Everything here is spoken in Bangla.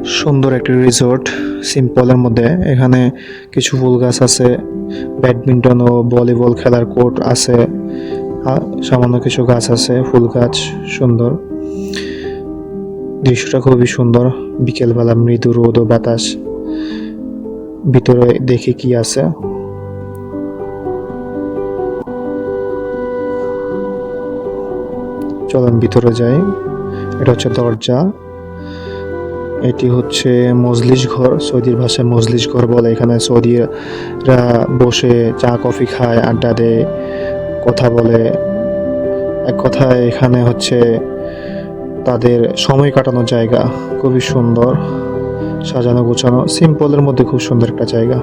সুন্দর একটি রিসোর্ট সিম্পলের মধ্যে। এখানে কিছু ফুল গাছ আছে, ব্যাডমিন্টন ও ভলিবল খেলার কোর্ট আছে, সামান্য কিছু গাছ আছে, ফুল গাছ। সুন্দর দৃশ্যটা, খুবই সুন্দর। বিকেলবেলা মৃদু রোদ ও বাতাস। ভিতরে দেখি কি আছে। চলুন ভিতরে যাই। এটা হচ্ছে দরজা। এটি হচ্ছে মজলিস ঘর, সৌদির ভাষায় মজলিস ঘর বলে। এখানে সৌদিরা বসে চা কফি খায়, আড্ডা দেয়, কথা বলে। এক কথায় এখানে হচ্ছে তাদের সময় কাটানোর জায়গা। খুবই সুন্দর, সাজানো গোছানো, সিম্পলের মধ্যে খুব সুন্দর একটা জায়গা।